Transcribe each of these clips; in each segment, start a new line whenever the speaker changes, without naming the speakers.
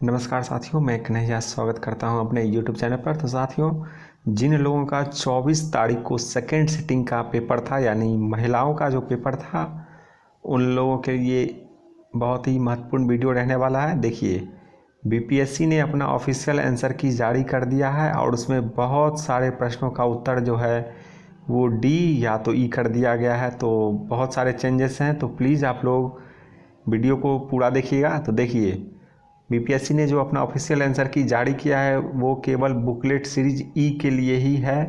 नमस्कार साथियों, मैं कन्हैया स्वागत करता हूं अपने YouTube चैनल पर। तो साथियों, जिन लोगों का 24 तारीख को सेकेंड सिटिंग का पेपर था, यानी महिलाओं का जो पेपर था, उन लोगों के लिए बहुत ही महत्वपूर्ण वीडियो रहने वाला है। देखिए, बीपीएससी ने अपना ऑफिशियल आंसर की जारी कर दिया है और उसमें बहुत सारे प्रश्नों का उत्तर जो है वो डी या तो ई कर दिया गया है। तो बहुत सारे चेंजेस हैं, तो प्लीज़ आप लोग वीडियो को पूरा देखिएगा। तो देखिए, बीपीएससी ने जो अपना ऑफिशियल आंसर की जारी किया है वो केवल बुकलेट सीरीज ई के लिए ही है।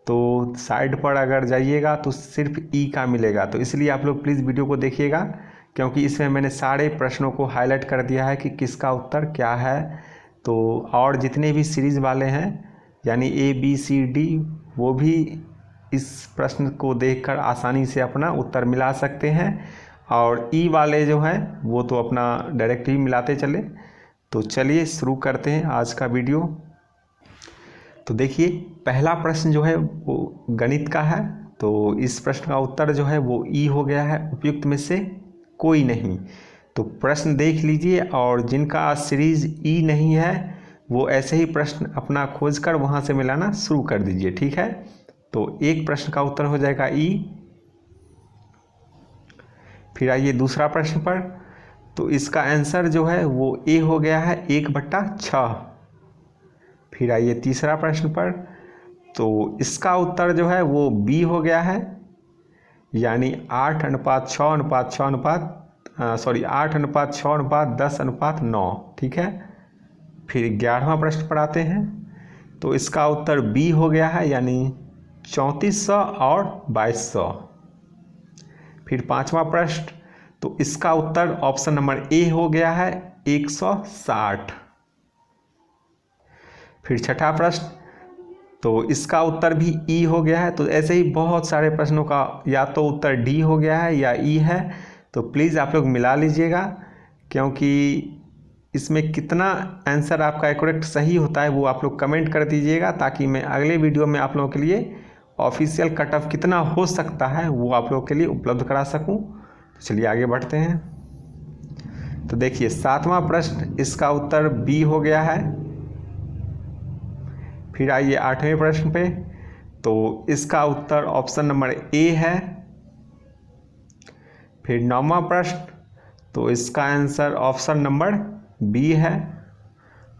तो साइड पर अगर जाइएगा तो सिर्फ ई का मिलेगा। तो इसलिए आप लोग प्लीज़ वीडियो को देखिएगा, क्योंकि इसमें मैंने सारे प्रश्नों को हाईलाइट कर दिया है कि किसका उत्तर क्या है। तो और जितने भी सीरीज वाले हैं, यानी ए बी सी डी, वो भी इस प्रश्न को देखकर आसानी से अपना उत्तर मिला सकते हैं। और ई वाले जो हैं वो तो अपना डायरेक्ट ही मिलाते चले। तो चलिए शुरू करते हैं आज का वीडियो। तो देखिए, पहला प्रश्न जो है वो गणित का है। तो इस प्रश्न का उत्तर जो है वो ई हो गया है, उपयुक्त में से कोई नहीं। तो प्रश्न देख लीजिए, और जिनका सीरीज ई नहीं है वो ऐसे ही प्रश्न अपना खोजकर वहाँ से मिलाना शुरू कर दीजिए, ठीक है। तो एक प्रश्न का उत्तर हो जाएगा ई। फिर आइए दूसरा प्रश्न पर। तो इसका आंसर जो है वो ए हो गया है, 1/6। फिर आइए तीसरा प्रश्न पर। तो इसका उत्तर जो है वो बी हो गया है, यानी 8:6:10:9, ठीक है। फिर 11वां प्रश्न पर आते हैं। तो इसका उत्तर बी हो गया है, यानी 3400 और 2200। फिर 5वां प्रश्न। तो इसका उत्तर ऑप्शन नंबर ए हो गया है, 160। फिर छठा प्रश्न। तो इसका उत्तर भी ई हो गया है। तो ऐसे ही बहुत सारे प्रश्नों का या तो उत्तर डी हो गया है या ई है। तो प्लीज़ आप लोग मिला लीजिएगा, क्योंकि इसमें कितना आंसर आपका एक्यूरेट सही होता है वो आप लोग कमेंट कर दीजिएगा, ताकि मैं अगले वीडियो में आप लोगों के लिए ऑफिशियल कट ऑफ कितना हो सकता है वो आप लोगों के लिए उपलब्ध करा सकूं। तो चलिए आगे बढ़ते हैं। तो देखिए, 7वां प्रश्न, इसका उत्तर बी हो गया है। फिर आइए 8वें प्रश्न पे। तो इसका उत्तर ऑप्शन नंबर ए है। फिर 9वां प्रश्न। तो इसका आंसर ऑप्शन नंबर बी है।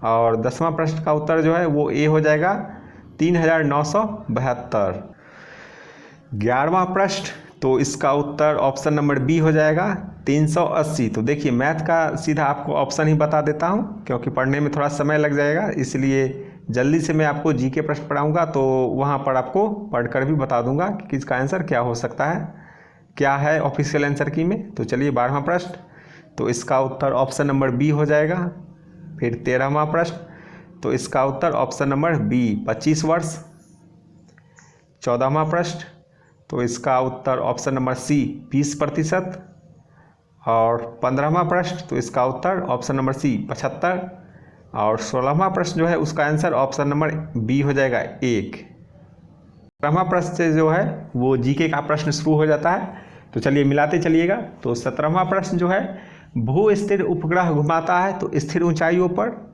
और 10वां प्रश्न का उत्तर जो है वो ए हो जाएगा, 3972। 11वां प्रश्न। तो इसका उत्तर ऑप्शन नंबर बी हो जाएगा, 380। तो देखिए, मैथ का सीधा आपको ऑप्शन ही बता देता हूं, क्योंकि पढ़ने में थोड़ा समय लग जाएगा, इसलिए जल्दी से मैं आपको जी के प्रश्न पढ़ाऊँगा। तो वहाँ पर आपको पढ़कर भी बता दूंगा कि किसका आंसर क्या हो सकता है, क्या है ऑफिशियल आंसर की में। तो चलिए 12वां प्रश्न। तो इसका उत्तर ऑप्शन नंबर बी हो जाएगा। फिर 13वां प्रश्न। तो इसका उत्तर ऑप्शन नंबर बी, 25 वर्ष। 14वां प्रश्न। तो इसका उत्तर ऑप्शन नंबर सी, 20%। और 15वां प्रश्न। तो इसका उत्तर ऑप्शन नंबर सी, 75। और 16वां प्रश्न जो है उसका आंसर ऑप्शन नंबर बी हो जाएगा, 1। 17वां प्रश्न से जो है वो जीके का प्रश्न शुरू हो जाता है। तो चलिए मिलाते चलिएगा। तो 17वां प्रश्न जो है, भू स्थिर उपग्रह घुमाता है तो स्थिर ऊंचाइयों पर।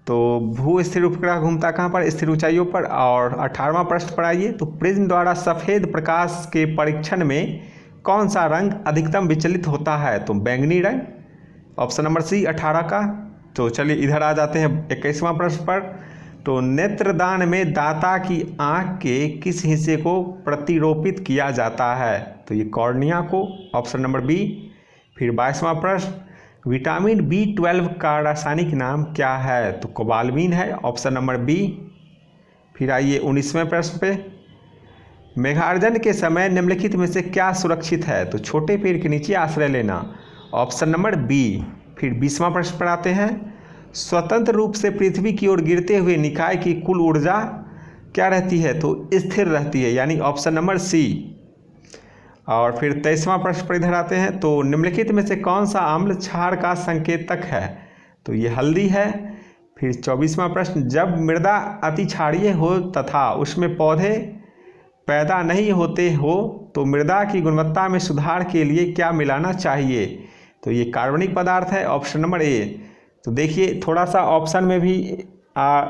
तो भू स्थिर उपग्रह घूमता कहाँ पर? स्थिर ऊंचाइयों पर। और 18वां प्रश्न पर आइए। तो प्रिज्म द्वारा सफ़ेद प्रकाश के परीक्षण में कौन सा रंग अधिकतम विचलित होता है? तो बैंगनी रंग, ऑप्शन नंबर सी, 18 का। तो चलिए इधर आ जाते हैं 21वां प्रश्न पर। तो नेत्रदान में दाता की आँख के किस हिस्से को प्रतिरोपित किया जाता है? तो ये कॉर्निया को, ऑप्शन नंबर बी। फिर 22वां प्रश्न, विटामिन B12 का रासायनिक नाम क्या है? तो कोबालमिन है, ऑप्शन नंबर बी। फिर आइए 19वें प्रश्न पे। मेघार्जन के समय निम्नलिखित में से क्या सुरक्षित है? तो छोटे पेड़ के नीचे आश्रय लेना, ऑप्शन नंबर बी। फिर 20वां प्रश्न पर आते हैं। स्वतंत्र रूप से पृथ्वी की ओर गिरते हुए निकाय की कुल ऊर्जा क्या रहती है? तो स्थिर रहती है, यानी ऑप्शन नंबर सी। और फिर 23वां प्रश्न पर इधर आते हैं। तो निम्नलिखित में से कौन सा अम्ल क्षार का संकेतक है? तो ये हल्दी है। फिर 24वां प्रश्न, जब मृदा अति क्षारीय हो तथा उसमें पौधे पैदा नहीं होते हो तो मृदा की गुणवत्ता में सुधार के लिए क्या मिलाना चाहिए? तो ये कार्बनिक पदार्थ है, ऑप्शन नंबर ए। तो देखिए थोड़ा सा ऑप्शन में भी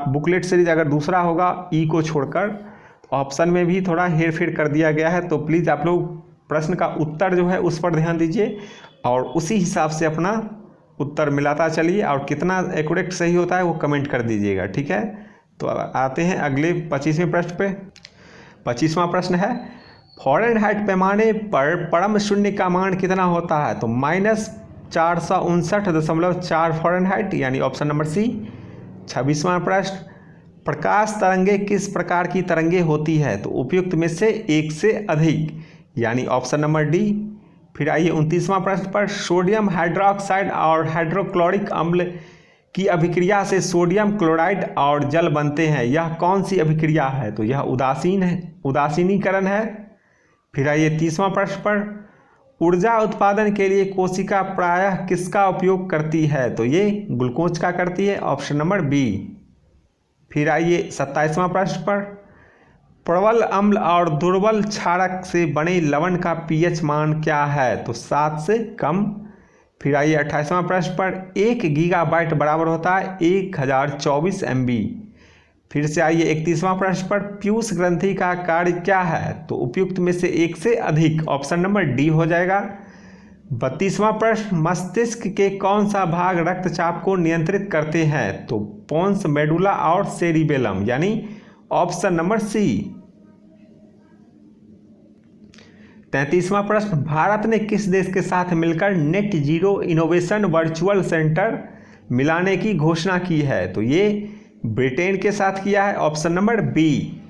बुकलेट सीरीज अगर दूसरा होगा ई को छोड़कर, ऑप्शन में भी थोड़ा हेर फेर कर दिया गया है। तो प्लीज़ आप लोग प्रश्न का उत्तर जो है उस पर ध्यान दीजिए और उसी हिसाब से अपना उत्तर मिलाता चलिए, और कितना एक्यूरेट सही होता है वो कमेंट कर दीजिएगा, ठीक है। तो आते हैं अगले 25वें प्रश्न पे। 25वां प्रश्न है, फ़ारेनहाइट पैमाने पर परम शून्य का मान कितना होता है? तो -459.4 फ़ारेनहाइट, यानी ऑप्शन नंबर सी। 26वां प्रश्न, प्रकाश तरंगे किस प्रकार की तरंगे होती है? तो उपयुक्त में से एक से अधिक, यानी ऑप्शन नंबर डी। फिर आइए 29वां प्रश्न पर, सोडियम हाइड्रोक्साइड और हाइड्रोक्लोरिक अम्ल की अभिक्रिया से सोडियम क्लोराइड और जल बनते हैं, यह कौन सी अभिक्रिया है? तो यह उदासीनीकरण है। फिर आइए 30वां प्रश्न पर, ऊर्जा उत्पादन के लिए कोशिका प्रायः किसका उपयोग करती है? तो ये ग्लूकोज का करती है, ऑप्शन नंबर बी। फिर आइए 27वां प्रश्न पर, प्रबल अम्ल और दुर्बल क्षारक से बने लवण का पीएच मान क्या है? तो 7 से कम। फिर आइए 28वां प्रश्न पर, 1 गीगाबाइट बराबर होता है 1024 MB। फिर से आइए 31वां प्रश्न पर, पीयूष ग्रंथि का कार्य क्या है? तो उपयुक्त में से एक से अधिक, ऑप्शन नंबर डी हो जाएगा। 32वां प्रश्न, मस्तिष्क के कौन सा भाग रक्तचाप को नियंत्रित करते हैं? तो पोन्स, मेडुला और सेरिबेलम, यानी ऑप्शन नंबर सी। 33वां प्रश्न, भारत ने किस देश के साथ मिलकर net zero innovation virtual centre मिलाने की घोषणा की है? तो ये ब्रिटेन के साथ किया है, ऑप्शन नंबर बी।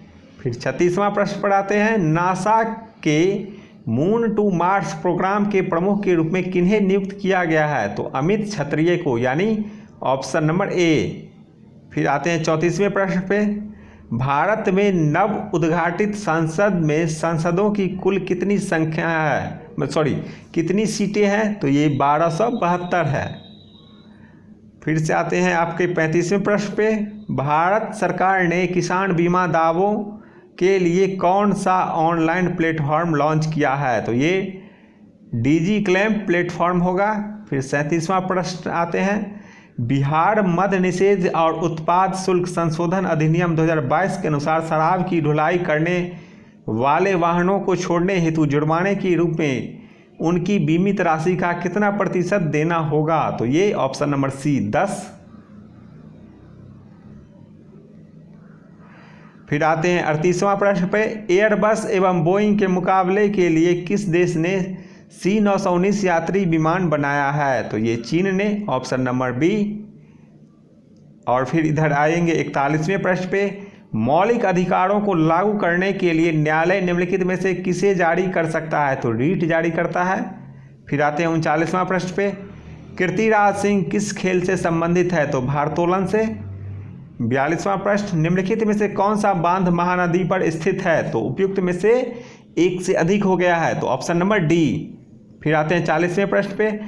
फिर 36वां प्रश्न पर आते हैं, नासा के मून टू मार्स प्रोग्राम के प्रमुख के रूप में किन्हें नियुक्त किया गया है? तो अमित क्षत्रिय को, यानी ऑप्शन नंबर ए। फिर आते हैं 34वें प्रश्न पे, भारत में नव उद्घाटित संसद में सांसदों की कुल कितनी संख्या है, कितनी सीटें हैं? तो ये 1272 है। फिर से आते हैं आपके 35वें प्रश्न पे, भारत सरकार ने किसान बीमा दावों के लिए कौन सा ऑनलाइन प्लेटफॉर्म लॉन्च किया है? तो ये डीजी क्लेम प्लेटफॉर्म होगा। फिर 37वां प्रश्न आते हैं, बिहार मद निषेध और उत्पाद शुल्क संशोधन अधिनियम 2022 के अनुसार शराब की ढुलाई करने वाले वाहनों को छोड़ने हेतु जुर्माने के रूप में उनकी बीमित राशि का कितना प्रतिशत देना होगा? तो ये ऑप्शन नंबर सी, 10। फिर आते हैं 38वां प्रश्न पे, एयरबस एवं बोइंग के मुकाबले के लिए किस देश ने C919 यात्री विमान बनाया है? तो ये चीन ने, ऑप्शन नंबर बी। और फिर इधर आएंगे 41वें प्रश्न पे, मौलिक अधिकारों को लागू करने के लिए न्यायालय निम्नलिखित में से किसे जारी कर सकता है? तो रीट जारी करता है। फिर आते हैं 39वां प्रश्न पे, कीर्तिराज सिंह किस खेल से संबंधित है? तो भारोत्तोलन से। 42वां प्रश्न, निम्नलिखित में से कौन सा बांध महानदी पर स्थित है? तो उपयुक्त में से एक से अधिक हो गया है, तो ऑप्शन नंबर डी। फिर आते हैं 40वें प्रश्न पे,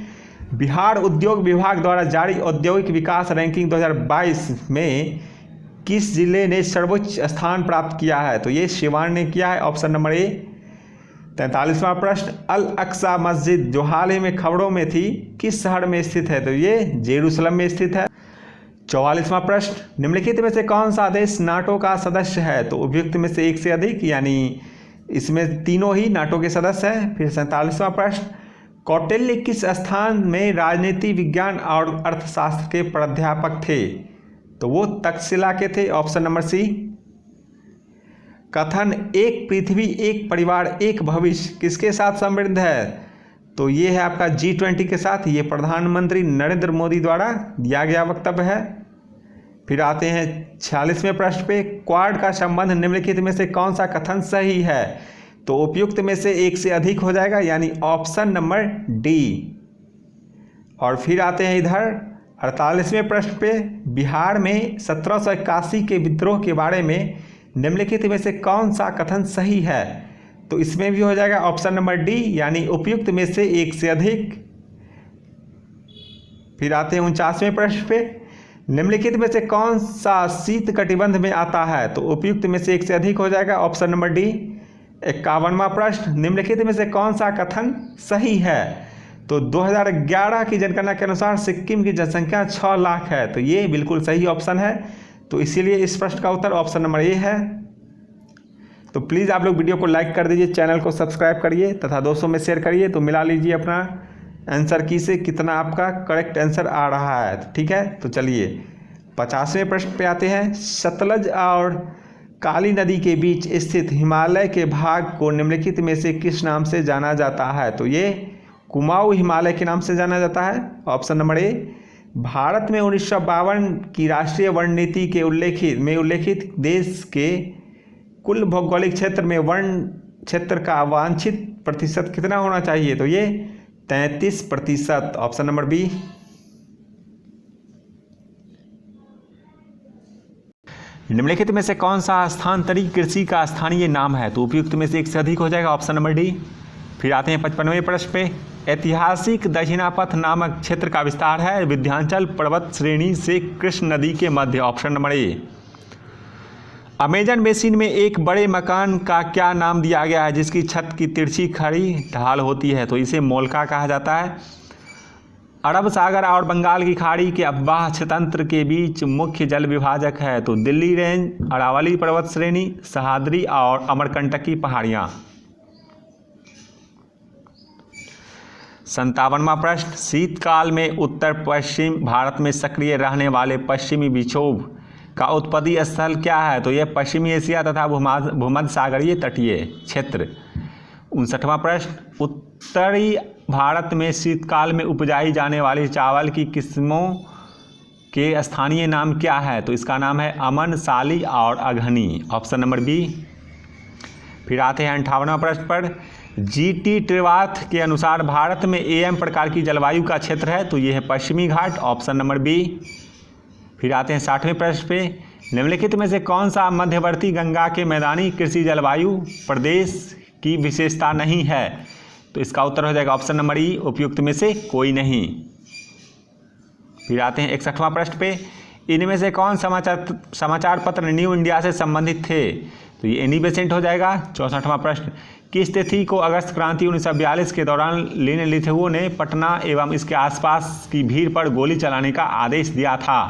बिहार उद्योग विभाग द्वारा जारी औद्योगिक विकास रैंकिंग 2022 में किस जिले ने सर्वोच्च स्थान प्राप्त किया है? तो ये सिवान ने किया है, ऑप्शन नंबर ए। 43वां प्रश्न, अल अक्सा मस्जिद जो हाल ही में खबरों में थी किस शहर में स्थित है? तो ये जेरूसलम में स्थित है। 44वां प्रश्न, निम्नलिखित में से कौन सा देश नाटो का सदस्य है? तो उपयुक्त में से एक से अधिक, यानी इसमें तीनों ही नाटो के सदस्य हैं। फिर 47वां प्रश्न, कौटिल्य किस स्थान में राजनीति विज्ञान और अर्थशास्त्र के प्राध्यापक थे? तो वो तक्षशिला के थे, ऑप्शन नंबर सी। कथन एक पृथ्वी एक परिवार एक भविष्य किसके साथ संबंधित है? तो ये है आपका G20 के साथ, ये प्रधानमंत्री नरेंद्र मोदी द्वारा दिया गया वक्तव्य है। फिर आते हैं 46वें प्रश्न पे, क्वाड का संबंध निम्नलिखित में से कौन सा कथन सही है? तो उपयुक्त में से एक से अधिक हो जाएगा, यानी ऑप्शन नंबर डी। और फिर आते हैं इधर 48वें प्रश्न पे, बिहार में 1781 के विद्रोह के बारे में निम्नलिखित में से कौन सा कथन सही है? तो इसमें भी हो जाएगा ऑप्शन नंबर डी, यानी उपयुक्त में से एक से अधिक। फिर आते हैं 49वें प्रश्न पे, निम्नलिखित में से कौन सा शीत कटिबंध में आता है? तो उपयुक्त में से एक से अधिक हो जाएगा, ऑप्शन नंबर डी। 51वां प्रश्न, निम्नलिखित में से कौन सा कथन सही है? तो 2011 की जनगणना के अनुसार सिक्किम की जनसंख्या 6 लाख है, तो ये बिल्कुल सही ऑप्शन है। तो इसीलिए इस प्रश्न का उत्तर ऑप्शन नंबर ए है। तो प्लीज़ आप लोग वीडियो को लाइक कर दीजिए, चैनल को सब्सक्राइब करिए तथा दोस्तों में शेयर करिए। तो मिला लीजिए अपना आंसर की से कितना आपका करेक्ट आंसर आ रहा है। ठीक है, तो चलिए 50वें प्रश्न पे आते हैं। सतलज और काली नदी के बीच स्थित हिमालय के भाग को निम्नलिखित में से किस नाम से जाना जाता है? तो ये कुमाऊं हिमालय के नाम से जाना जाता है। ऑप्शन नंबर ए। भारत में 1952 की राष्ट्रीय वन नीति के उल्लेखित देश के कुल भौगोलिक क्षेत्र में वन क्षेत्र का वांछित प्रतिशत कितना होना चाहिए? तो ये 33%। Option number B. निम्नलिखित में से कौन सा स्थानांतरित कृषि का स्थानीय नाम है? तो उपयुक्त में से एक से अधिक हो जाएगा। Option number D. फिर आते हैं 55वें प्रश्न पे। ऐतिहासिक दक्षिणापथ नामक क्षेत्र का विस्तार है विंध्याचल पर्वत श्रेणी से कृष्ण नदी के मध्य। Option number A. Amazon basin में एक बड़े मकान का क्या नाम दिया गया है जिसकी छत की तिरछी खड़ी ढाल होती है? तो इसे मोलका कहा जाता है। अरब सागर और बंगाल की खाड़ी के अफवाह क्षेत्र के बीच मुख्य जल विभाजक है? तो दिल्ली रेंज, अरावली पर्वत श्रेणी, सह्याद्री और अमरकंटकी पहाड़ियाँ। 57वां प्रश्न। शीतकाल में उत्तर पश्चिम भारत में सक्रिय रहने वाले पश्चिमी विक्षोभ का उत्पत्ति स्थल क्या है? तो यह पश्चिमी एशिया तथा भूमध्य सागरीय तटीय क्षेत्र। 59वां प्रश्न। उत्तरी भारत में शीतकाल में उपजाई जाने वाली चावल की किस्मों के स्थानीय नाम क्या है? तो इसका नाम है अमन, साली और अघनी। Option number B. फिर आते हैं 58वां प्रश्न पर। जीटी ट्रिवाथ के अनुसार भारत में एम प्रकार की जलवायु का क्षेत्र है? तो यह है पश्चिमी घाट। Option number B. फिर आते हैं 60वें प्रश्न पे। निम्नलिखित में से कौन सा मध्यवर्ती गंगा के मैदानी कृषि जलवायु प्रदेश की विशेषता नहीं है? तो इसका उत्तर हो जाएगा ऑप्शन नंबर ई। उपयुक्त में से कोई नहीं। फिर आते हैं 61वां प्रश्न पे। इनमें से कौन समाचार पत्र न्यू इंडिया से संबंधित थे? तो ये एनी बेसेंट हो जाएगा। 64वां प्रश्न। किस तिथि को अगस्त क्रांति 1942 के दौरान लीन लिथुओ ने पटना एवं इसके आसपास की भीड़ पर गोली चलाने का आदेश दिया था?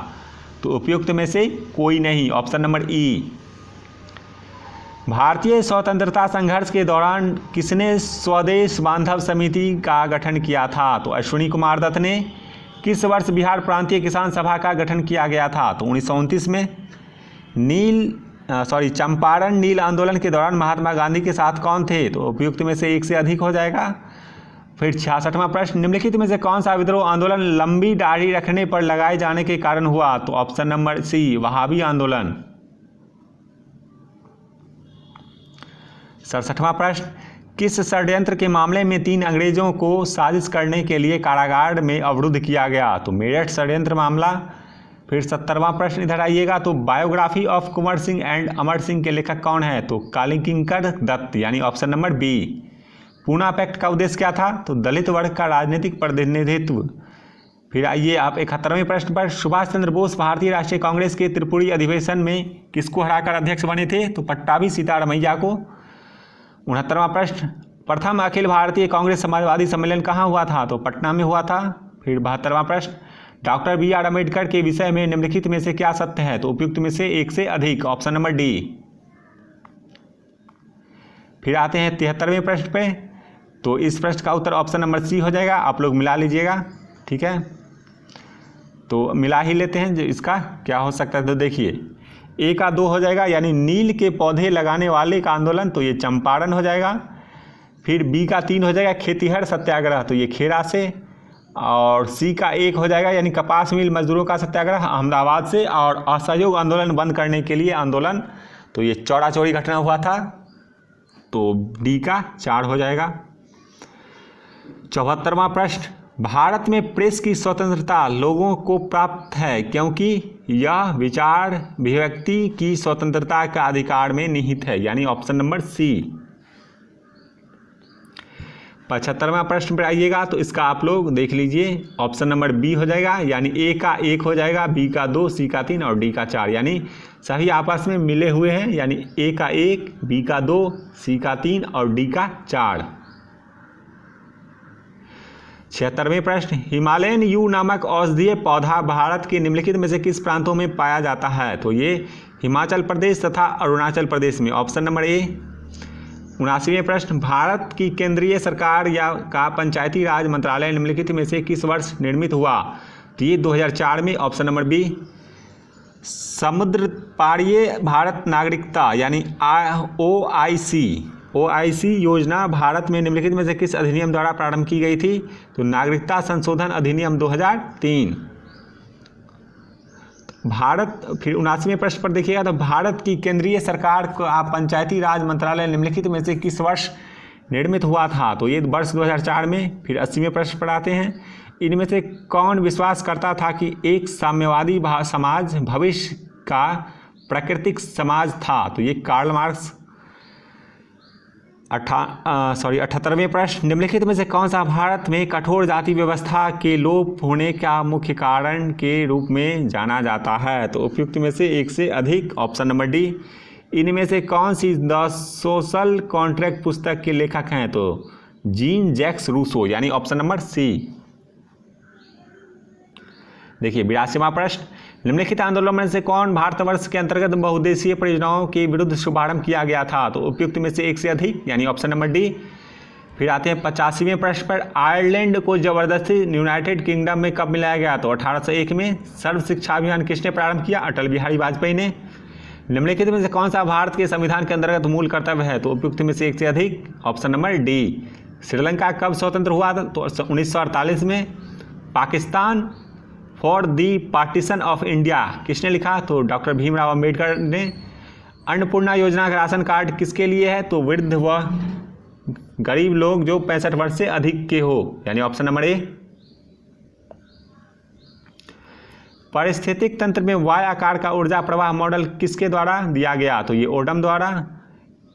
तो उपयुक्त में से कोई नहीं। ऑप्शन नंबर ई। भारतीय स्वतंत्रता संघर्ष के दौरान किसने स्वदेश बांधव समिति का गठन किया था? तो अश्विनी कुमार दत्त ने। किस वर्ष बिहार प्रांतीय किसान सभा का गठन किया गया था? तो 1929 में। चंपारण नील आंदोलन के दौरान महात्मा गांधी के साथ कौन थे? तो उपयुक्त में से एक से अधिक हो जाएगा। फिर 66वां प्रश्न। निम्नलिखित में से कौन सा विद्रोह आंदोलन लंबी दाढ़ी रखने पर लगाए जाने के कारण हुआ? तो ऑप्शन नंबर सी, वहाबी आंदोलन। 67वां प्रश्न। किस षड्यंत्र के मामले में 3 अंग्रेजों को साजिश करने के लिए कारागार में अवरुद्ध किया गया? तो मेरठ षड्यंत्र मामला। फिर 70वां प्रश्न इधर आइएगा। तो biography of Kunwar Singh and Amar Singh के लेखक कौन है? तो कालीकिंकर दत्त, यानी option number B. Poona pact का उद्देश्य क्या था? तो दलित वर्ग का राजनीतिक प्रतिनिधित्व। फिर आइए आप 71वें प्रश्न पर। सुभाष चंद्र बोस भारतीय राष्ट्रीय कांग्रेस के त्रिपुरी अधिवेशन में किसको हराकर अध्यक्ष बने थे? तो पट्टाभी सीतारमैया को। 69वां प्रश्न। प्रथम अखिल भारतीय कांग्रेस समाजवादी सम्मेलन कहाँ हुआ था? तो पटना में हुआ था। फिर 72वां प्रश्न। Doctor B R. अम्बेडकर के विषय में निम्नलिखित में से क्या सत्य है? तो उपयुक्त में से एक से अधिक। Option number D. फिर आते हैं 73वें प्रश्न पे। तो इस प्रश्न का उत्तर ऑप्शन नंबर सी हो जाएगा। आप लोग मिला लीजिएगा, ठीक है। तो मिला ही लेते हैं जो इसका क्या हो सकता है। तो देखिए ए का 2 हो जाएगा, यानी नील के पौधे लगाने वाले का आंदोलन, तो ये चंपारण हो जाएगा। फिर बी का 3 हो जाएगा, खेतिहर सत्याग्रह, तो ये खेड़ा से। और सी का 1 हो जाएगा, यानी कपास मिल मजदूरों का सत्याग्रह अहमदाबाद से। और असहयोग आंदोलन बंद करने के लिए आंदोलन, तो ये चौड़ा चौड़ी घटना हुआ था, तो डी का 4 हो जाएगा। 74वां प्रश्न। भारत में प्रेस की स्वतंत्रता लोगों को प्राप्त है क्योंकि यह विचार अभिव्यक्ति की स्वतंत्रता का अधिकार में निहित है, यानी ऑप्शन नंबर सी। 75वां प्रश्न पर आइएगा, तो इसका आप लोग देख लीजिए, ऑप्शन नंबर बी हो जाएगा, यानी ए का 1 हो जाएगा, बी का 2, सी का 3 और डी का 4, यानी सभी आपस में मिले हुए हैं, यानी ए का 1, बी का 2, सी का 3 और डी का 4। 76वें प्रश्न, हिमालयन यू नामक औषधीय पौधा भारत के निम्नलिखित में से किस प्रांतों में पाया जाता है? तो ये हिमाचल प्रदेश तथा अरुणाचल प्रदेश में, ऑप्शन नंबर ए। 79वें प्रश्न, भारत की केंद्रीय सरकार या का पंचायती राज मंत्रालय निम्नलिखित में से किस वर्ष निर्मित हुआ? तो ये 2004 में, ऑप्शन नंबर बी। समुद्र पारीय भारत नागरिकता यानी OIC योजना भारत में निम्नलिखित में से किस अधिनियम द्वारा प्रारंभ की गई थी? तो नागरिकता संशोधन अधिनियम 2003। भारत, फिर 79वें प्रश्न पर देखिएगा, तो भारत की केंद्रीय सरकार का पंचायती राज मंत्रालय निम्नलिखित में से किस वर्ष निर्मित हुआ था? तो ये वर्ष 2004 में। फिर 80वें प्रश्न पर आते हैं, इनमें से कौन विश्वास करता था कि एक साम्यवादी समाज भविष्य का प्राकृतिक समाज था? तो ये कार्ल मार्क्स। 78वें प्रश्न, निम्नलिखित में से कौन सा भारत में कठोर जाति व्यवस्था के लोप होने का मुख्य कारण के रूप में जाना जाता है? तो उपयुक्त में से एक से अधिक, ऑप्शन नंबर डी। इनमें से कौन सी द सोशल कॉन्ट्रैक्ट पुस्तक के लेखक हैं? तो जीन जैक्स रूसो यानी ऑप्शन नंबर सी। देखिए 82वां प्रश्न, निम्नलिखित आंदोलन में से कौन भारतवर्ष के अंतर्गत बहुउद्देशीय परियोजनाओं के विरुद्ध शुभारंभ किया गया था? तो उपयुक्त में से एक से अधिक यानी ऑप्शन नंबर डी। फिर आते हैं 85वें प्रश्न पर, आयरलैंड को जबरदस्ती यूनाइटेड किंगडम में कब मिलाया गया? तो 1801 में। सर्व शिक्षा अभियान किसने प्रारंभ किया? अटल बिहारी वाजपेयी ने। निम्नलिखित में से कौन सा भारत के संविधान के अंतर्गत मूल कर्तव्य है? तो उपयुक्त में से एक से अधिक, ऑप्शन नंबर डी। श्रीलंका कब स्वतंत्र हुआ था? तो 1948 में। Pakistan for the partition of India किसने लिखा? तो डॉक्टर भीमराव अम्बेडकर ने। अन्नपूर्णा योजना का राशन कार्ड किसके लिए है? तो वृद्ध व गरीब लोग जो 65 वर्ष से अधिक के हो, यानी ऑप्शन नंबर ए। पारिस्थितिक तंत्र में वाय आकार का ऊर्जा प्रवाह मॉडल किसके द्वारा दिया गया? तो ये ओडम द्वारा।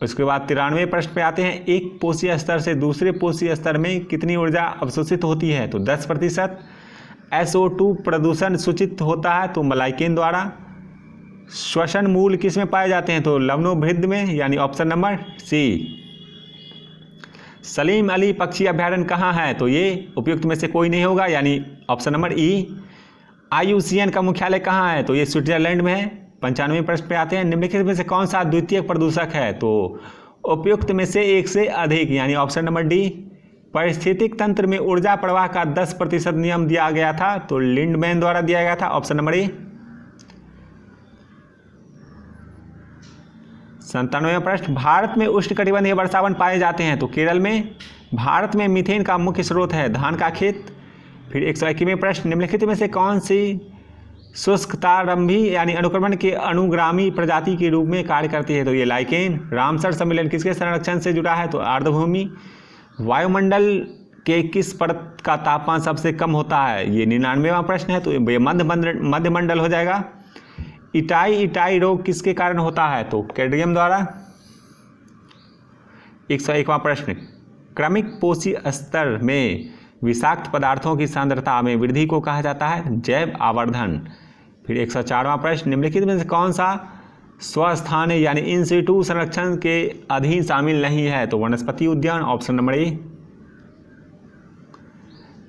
उसके बाद 93वें प्रश्न पे आते हैं, एक पोषी स्तर से दूसरे पोषी स्तर में कितनी ऊर्जा अवशोषित होती है? तो 10%। SO2 प्रदूषण सूचित होता है तो मलाइकेन द्वारा। श्वसन मूल किस में पाए जाते हैं? तो लवणोभृद में, यानी option number C. Salim Ali पक्षी अभ्यारण्य कहाँ है? तो ये उपयुक्त में से कोई नहीं होगा, यानी ऑप्शन नंबर ई। IUCN का मुख्यालय कहाँ है? तो ये स्विट्जरलैंड में है। 95वें प्रश्न पे आते हैं, निम्नलिखित में से कौन सा द्वितीयक प्रदूषक है? तो उपयुक्त में से एक से अधिक, यानी ऑप्शन नंबर डी। पारिस्थितिक तंत्र में ऊर्जा प्रवाह का 10% नियम दिया गया था तो लिंडमैन द्वारा दिया गया था, ऑप्शन नंबर ए। 97वां प्रश्न, भारत में उष्णकटिबंधीय वर्षावन पाए जाते हैं तो केरल में। भारत में मीथेन का मुख्य स्रोत है धान का खेत। फिर 121वें प्रश्न, निम्नलिखित में से कौन सी शुष्कतारंभी यानी अनुक्रमण के अनुगामी प्रजाति के रूप में कार्य करती है? तो ये लाइकेन। रामसर सम्मेलन किसके संरक्षण से जुड़ा है? तो आर्द्रभूमि। वायुमंडल के किस परत का तापमान सबसे कम होता है? ये 99वां प्रश्न है तो ये मध्यमंडल हो जाएगा। इटाई रोग किसके कारण होता है? तो कैडमियम द्वारा। 101वां प्रश्न, क्रमिक पोषी स्तर में विषाक्त पदार्थों की सांद्रता में वृद्धि को कहा जाता है जैव आवर्धन। फिर 104वां प्रश्न, निम्नलिखित में से कौन सा स्वस्थानीय यानी इन सिटू संरक्षण के अधीन शामिल नहीं है? तो वनस्पति उद्यान, ऑप्शन नंबर ए।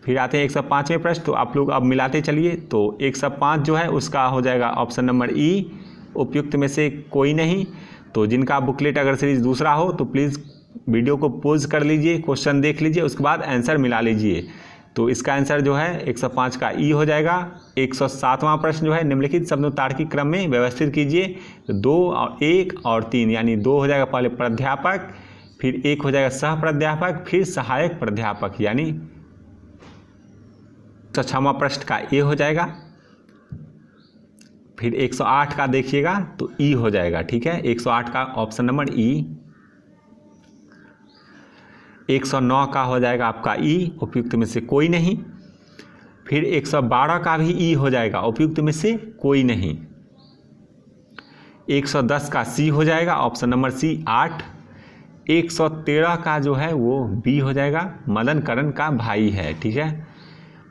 फिर आते हैं 105वें प्रश्न, तो आप लोग अब मिलाते चलिए। तो 105 जो है उसका हो जाएगा ऑप्शन नंबर ई, उपयुक्त में से कोई नहीं। तो जिनका बुकलेट अगर सीरीज दूसरा हो तो प्लीज़ वीडियो को पॉज कर लीजिए, क्वेश्चन देख लीजिए, उसके बाद आंसर मिला लीजिए। तो इसका आंसर जो है 105 का ई हो जाएगा। 107वां प्रश्न जो है, निम्नलिखित शब्दों तार्किक क्रम में व्यवस्थित कीजिए। 2 और 1 और 3, यानी 2 हो जाएगा पहले प्राध्यापक, फिर 1 हो जाएगा सह प्राध्यापक, फिर सहायक प्राध्यापक, यानी 106वां प्रश्न का ए हो जाएगा। फिर 108 का देखिएगा तो ई हो जाएगा, ठीक है। 108 का ऑप्शन नंबर ई। 109 का हो जाएगा आपका ई, उपयुक्त में से कोई नहीं। फिर 112 का भी ई हो जाएगा, उपयुक्त में से कोई नहीं। 110 का सी हो जाएगा, ऑप्शन नंबर सी 8। 113 का जो है वो बी हो जाएगा, मदन करण का भाई है, ठीक है।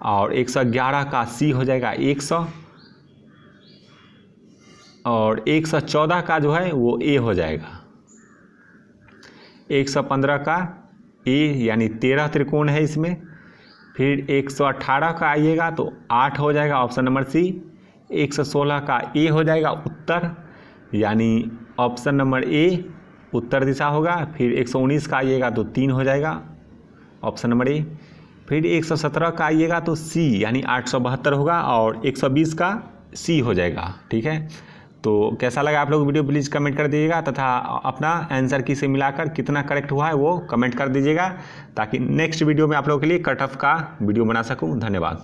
और 111 का सी हो जाएगा 100, और 114 का जो है वो ए हो जाएगा। 115 का ए, यानी 13 त्रिकोण है इसमें। फिर 118 का आइएगा तो 8 हो जाएगा ऑप्शन नंबर सी। 116 का ए हो जाएगा उत्तर, यानी ऑप्शन नंबर ए उत्तर दिशा होगा। फिर 119 का आइएगा तो 3 हो जाएगा ऑप्शन नंबर ए। फिर 117 का आइएगा तो सी यानी 872 होगा, और 120 का सी हो जाएगा। ठीक है, तो कैसा लगा आप लोग वीडियो प्लीज़ कमेंट कर दीजिएगा, तथा अपना आंसर की से मिलाकर कितना करेक्ट हुआ है वो कमेंट कर दीजिएगा, ताकि नेक्स्ट वीडियो में आप लोगों के लिए कट ऑफ का वीडियो बना सकूं। धन्यवाद।